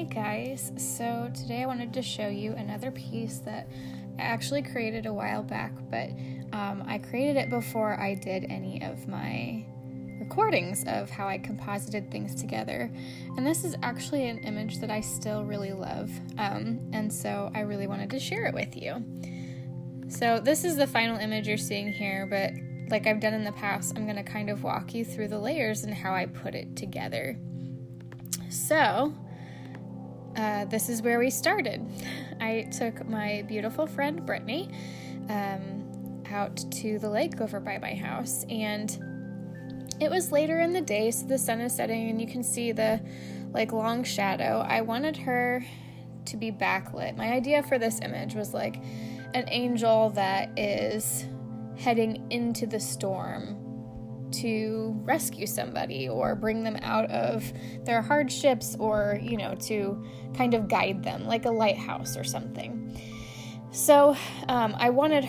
guys, so today I wanted to show you another piece that I actually created a while back, but I created it before I did any of my recordings of how I composited things together, and this is actually an image that I still really love, and so I really wanted to share it with you. So this is the final image you're seeing here, but like I've done in the past, I'm going to kind of walk you through the layers and how I put it together. So this is where we started. I took my beautiful friend Brittany out to the lake over by my house, and it was later in the day, so the sun is setting and you can see the like long shadow. I wanted her to be backlit. My idea for this image was like an angel that is heading into the storm to rescue somebody or bring them out of their hardships, or, you know, to kind of guide them like a lighthouse or something. So I wanted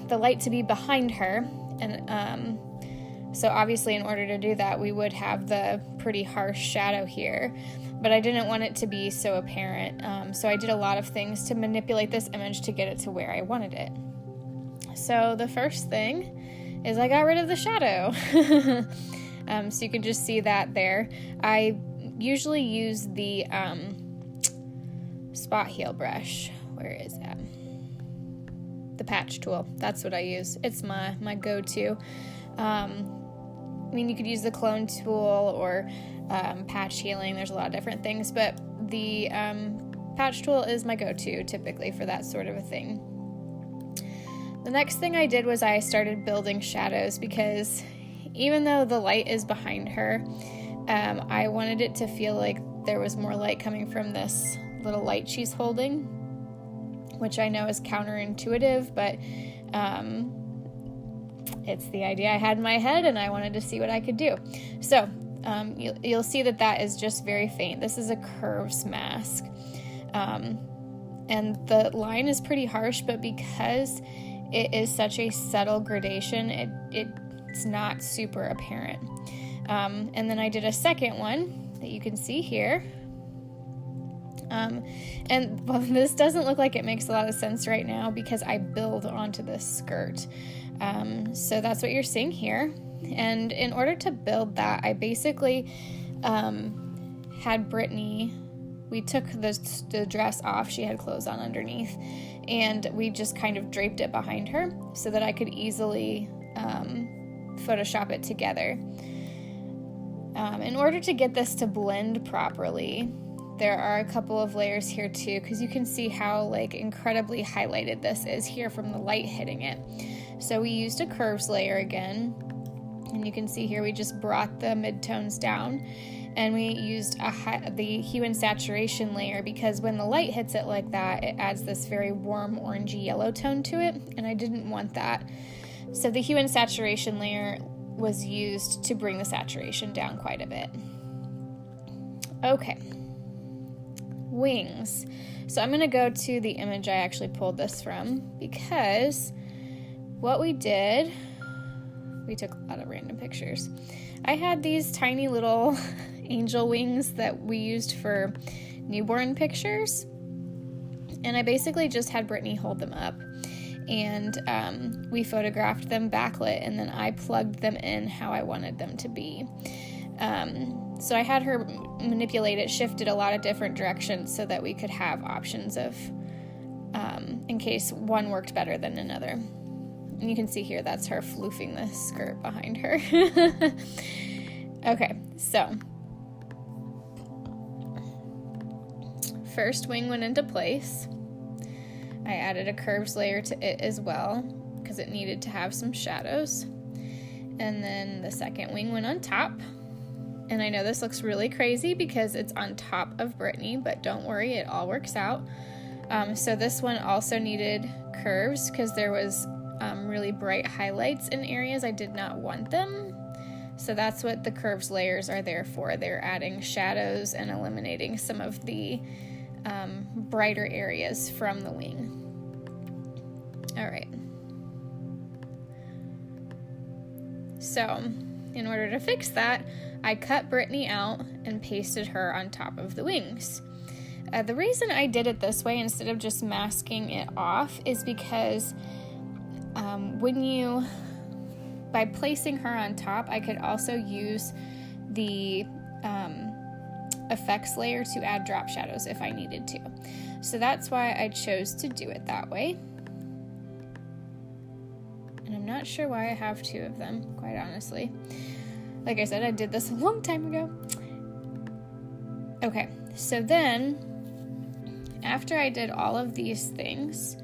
the light to be behind her, and so obviously in order to do that we would have the pretty harsh shadow here, but I didn't want it to be so apparent, so I did a lot of things to manipulate this image to get it to where I wanted it. So the first thing is I got rid of the shadow. So you can just see that there. I usually use the spot heal brush. Where is that? The patch tool. That's what I use. It's my go-to. I mean, you could use the clone tool or patch healing. There's a lot of different things, but the patch tool is my go-to typically for that sort of a thing. The next thing I did was I started building shadows, because even though the light is behind her, I wanted it to feel like there was more light coming from this little light she's holding, which I know is counterintuitive, but it's the idea I had in my head and I wanted to see what I could do. So you'll see that is just very faint. This is a curves mask. And the line is pretty harsh, but because it is such a subtle gradation, it's not super apparent. And then I did a second one that you can see here. And well, this doesn't look like it makes a lot of sense right now because I build onto this skirt. So that's what you're seeing here. And in order to build that, I basically had Brittany, we took the dress off, she had clothes on underneath, and we just kind of draped it behind her so that I could easily Photoshop it together. In order to get this to blend properly, there are a couple of layers here too, because you can see how like incredibly highlighted this is here from the light hitting it. So we used a curves layer again, and you can see here we just brought the midtones down, and we used the hue and saturation layer because when the light hits it like that, it adds this very warm orangey yellow tone to it, and I didn't want that. So the hue and saturation layer was used to bring the saturation down quite a bit. Okay. Wings. So I'm going to go to the image I actually pulled this from, because what we did, we took a lot of random pictures. I had these tiny little angel wings that we used for newborn pictures, and I basically just had Brittany hold them up, and we photographed them backlit, and then I plugged them in how I wanted them to be. So I had her manipulate it, shifted a lot of different directions so that we could have options of, in case one worked better than another. And you can see here, that's her floofing the skirt behind her. Okay, so first wing went into place. I added a curves layer to it as well because it needed to have some shadows. And then the second wing went on top. And I know this looks really crazy because it's on top of Brittany, but don't worry, it all works out. So this one also needed curves because there was really bright highlights in areas I did not want them. So that's what the curves layers are there for. They're adding shadows and eliminating some of the brighter areas from the wing. All right. So in order to fix that, I cut Brittany out and pasted her on top of the wings. The reason I did it this way instead of just masking it off is because by placing her on top, I could also use the effects layer to add drop shadows if I needed to. So that's why I chose to do it that way. And I'm not sure why I have two of them, quite honestly. Like I said, I did this a long time ago. Okay, so then after I did all of these things,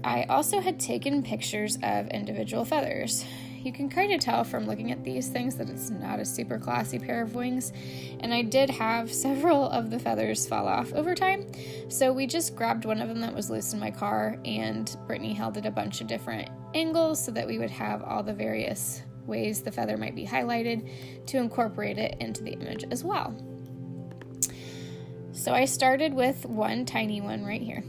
I also had taken pictures of individual feathers. You can kind of tell from looking at these things that it's not a super classy pair of wings, and I did have several of the feathers fall off over time, so we just grabbed one of them that was loose in my car, and Brittany held it a bunch of different angles so that we would have all the various ways the feather might be highlighted to incorporate it into the image as well. So I started with one tiny one right here,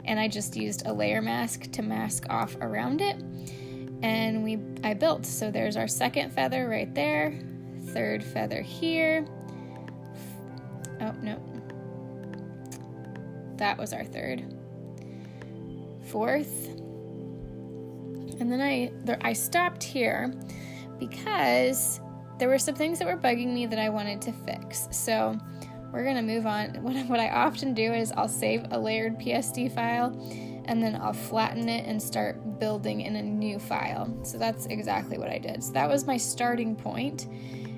and I just used a layer mask to mask off around it. And I built. So there's our second feather right there, third feather here. Oh, no. That was our third. Fourth. And then I stopped here because there were some things that were bugging me that I wanted to fix. So we're going to move on. What I often do is I'll save a layered PSD file, and then I'll flatten it and start building in a new file. So that's exactly what I did. So that was my starting point,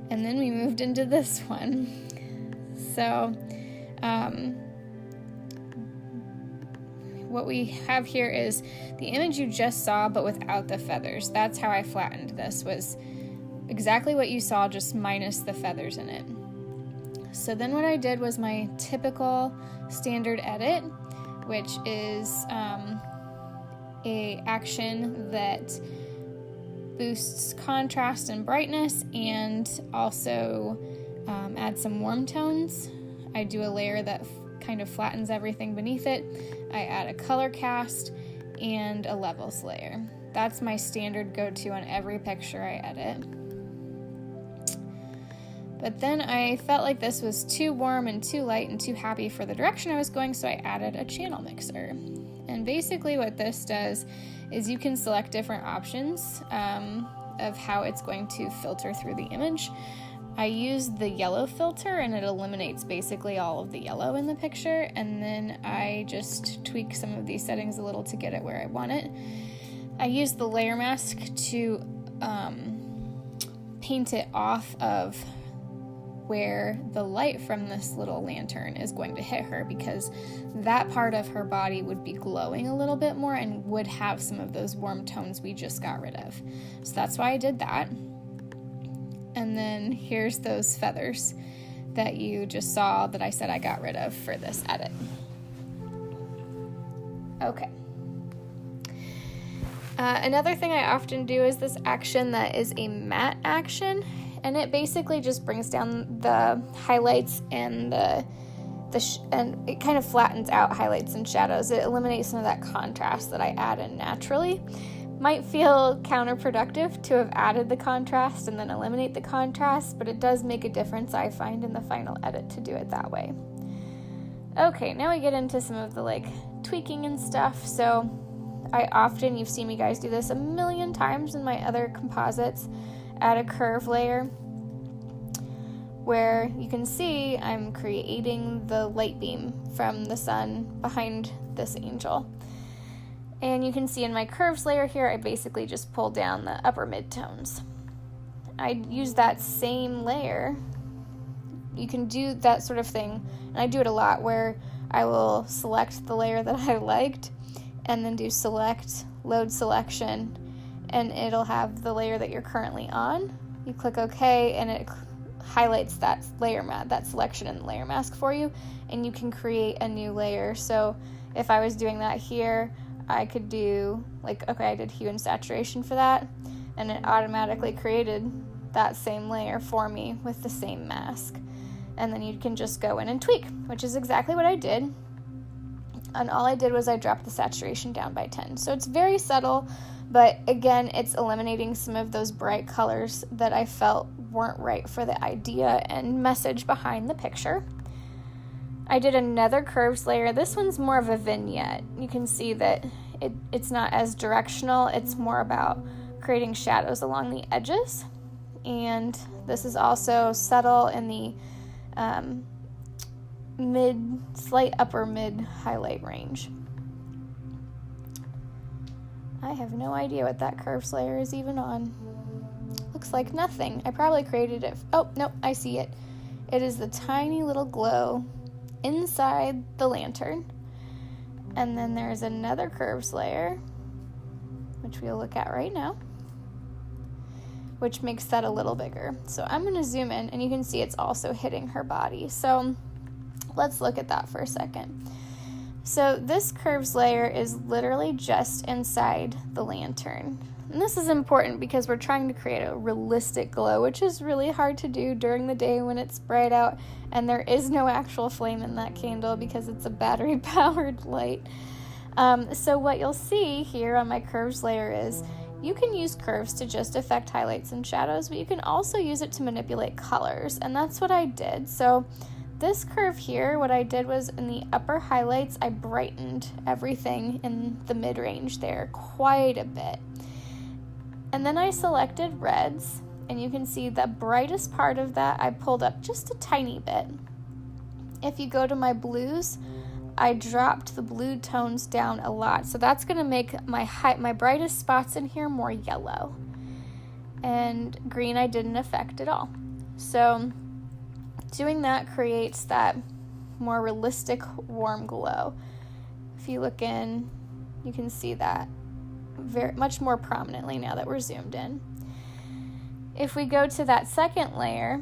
and then we moved into this one. So what we have here is the image you just saw, but without the feathers. That's how I flattened this, was exactly what you saw, just minus the feathers in it. So then what I did was my typical standard edit, which is a action that boosts contrast and brightness and also adds some warm tones. I do a layer that kind of flattens everything beneath it. I add a color cast and a levels layer. That's my standard go-to on every picture I edit. But then I felt like this was too warm and too light and too happy for the direction I was going, so I added a channel mixer. And basically what this does is you can select different options of how it's going to filter through the image. I use the yellow filter, and it eliminates basically all of the yellow in the picture, and then I just tweak some of these settings a little to get it where I want it. I use the layer mask to paint it off of where the light from this little lantern is going to hit her, because that part of her body would be glowing a little bit more and would have some of those warm tones we just got rid of. So that's why I did that. And then here's those feathers that you just saw that I said I got rid of for this edit. Okay. Another thing I often do is this action that is a matte action, and it basically just brings down the highlights and and it kind of flattens out highlights and shadows. It eliminates some of that contrast that I add in naturally. Might feel counterproductive to have added the contrast and then eliminate the contrast, but it does make a difference, I find, in the final edit to do it that way. Okay, now we get into some of the tweaking and stuff. So you've seen me guys do this a million times in my other composites, add a curve layer where you can see I'm creating the light beam from the sun behind this angel. And you can see in my curves layer here, I basically just pull down the upper midtones. I use that same layer. You can do that sort of thing, and I do it a lot, where I will select the layer that I liked and then do select, load selection, and it'll have the layer that you're currently on. You click OK, and it highlights that that selection in the layer mask for you, and you can create a new layer. So if I was doing that here, I could do I did hue and saturation for that, and it automatically created that same layer for me with the same mask. And then you can just go in and tweak, which is exactly what I did. And all I did was I dropped the saturation down by 10. So it's very subtle, but again, it's eliminating some of those bright colors that I felt weren't right for the idea and message behind the picture. I did another curves layer. This one's more of a vignette. You can see that it's not as directional. It's more about creating shadows along the edges. And this is also subtle in the slight upper mid highlight range. I have no idea what that curves layer is even on. Looks like nothing. I probably created it. Oh, no, I see it. It is the tiny little glow inside the lantern. And then there's another curves layer, which we'll look at right now, which makes that a little bigger. So I'm going to zoom in, and you can see it's also hitting her body. So let's look at that for a second. So this curves layer is literally just inside the lantern. And this is important because we're trying to create a realistic glow, which is really hard to do during the day when it's bright out and there is no actual flame in that candle because it's a battery-powered light. So what you'll see here on my curves layer is you can use curves to just affect highlights and shadows, but you can also use it to manipulate colors, and that's what I did. So this curve here, what I did was in the upper highlights, I brightened everything in the mid-range there quite a bit. And then I selected reds, and you can see the brightest part of that I pulled up just a tiny bit. If you go to my blues, I dropped the blue tones down a lot. So that's going to make my brightest spots in here more yellow. And green I didn't affect at all. So doing that creates that more realistic warm glow. If you look in, you can see that very much more prominently now that we're zoomed in. If we go to that second layer,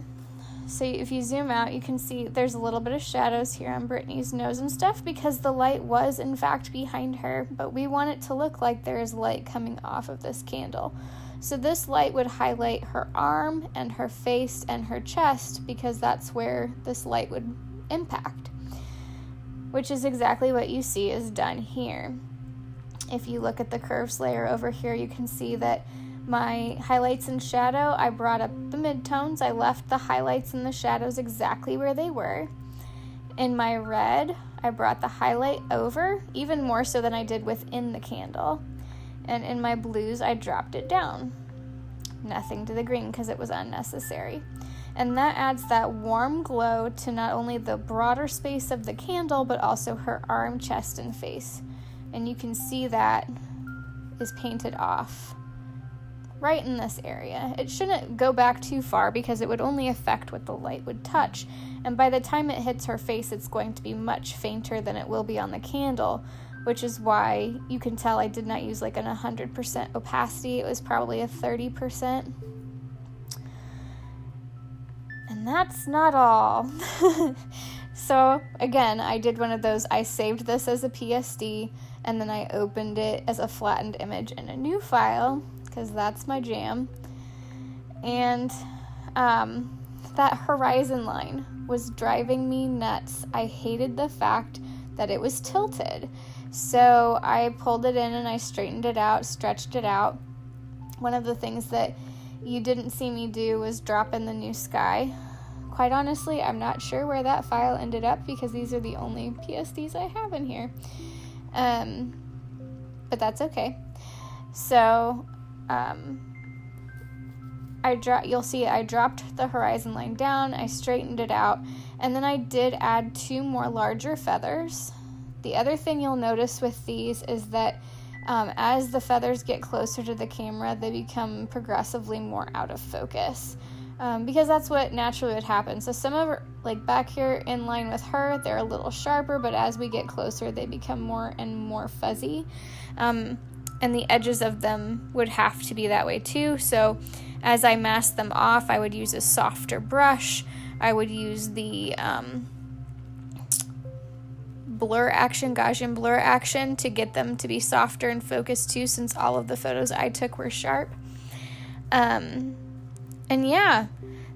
so if you zoom out, you can see there's a little bit of shadows here on Brittany's nose and stuff because the light was in fact behind her, but we want it to look like there is light coming off of this candle. So this light would highlight her arm and her face and her chest because that's where this light would impact, which is exactly what you see is done here. If you look at the curves layer over here, you can see that my highlights and shadow, I brought up the midtones. I left the highlights and the shadows exactly where they were. In my red, I brought the highlight over, even more so than I did within the candle. And in my blues, I dropped it down. Nothing to the green because it was unnecessary. And that adds that warm glow to not only the broader space of the candle, but also her arm, chest, and face. And you can see that is painted off right in this area. It shouldn't go back too far because it would only affect what the light would touch. And by the time it hits her face, it's going to be much fainter than it will be on the candle, which is why you can tell I did not use like an 100% opacity. It was probably a 30%. And that's not all. So again, I did one of those, I saved this as a PSD, and then I opened it as a flattened image in a new file, because that's my jam. And that horizon line was driving me nuts. I hated the fact that it was tilted. So I pulled it in and I straightened it out, stretched it out. One of the things that you didn't see me do was drop in the new sky. Quite honestly, I'm not sure where that file ended up because these are the only PSDs I have in here. But that's okay. So you'll see I dropped the horizon line down, I straightened it out, and then I did add 2 more larger feathers. The other thing you'll notice with these is that as the feathers get closer to the camera, they become progressively more out of focus. Because that's what naturally would happen. So some of her, like back here in line with her, they're a little sharper, but as we get closer, they become more and more fuzzy. And the edges of them would have to be that way too. So as I mask them off, I would use a softer brush. I would use the blur action, Gaussian blur action, to get them to be softer and focused too, since all of the photos I took were sharp. And yeah,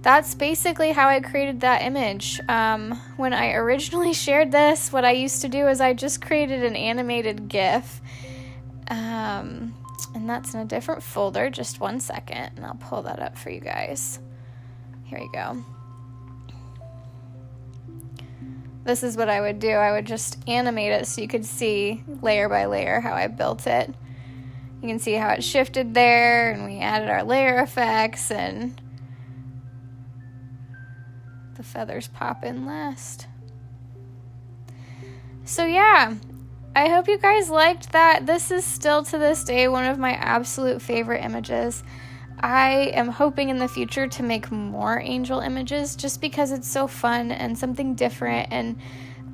that's basically how I created that image. When I originally shared this, what I used to do is I just created an animated GIF. And that's in a different folder. Just one second, and I'll pull that up for you guys. Here we go. this is what I would do. I would just animate it so you could see layer by layer how I built it. You can see how it shifted there, and we added our layer effects, and the feathers pop in last. So yeah, I hope you guys liked that. This is still to this day one of my absolute favorite images. I am hoping in the future to make more angel images just because it's so fun and something different, and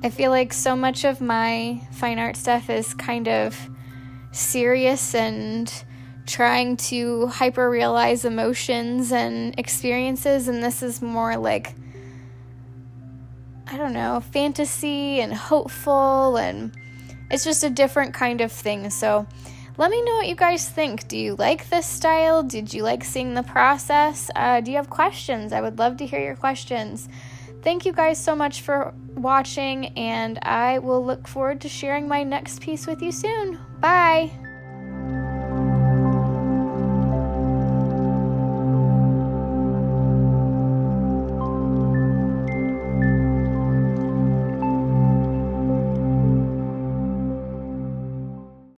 I feel like so much of my fine art stuff is kind of serious and trying to hyper-realize emotions and experiences, and this is more like, I don't know, fantasy and hopeful, and it's just a different kind of thing. So let me know what you guys think. Do you like this style? Did you like seeing the process? Do you have questions? I would love to hear your questions. Thank you guys so much for watching, and I will look forward to sharing my next piece with you soon. Bye!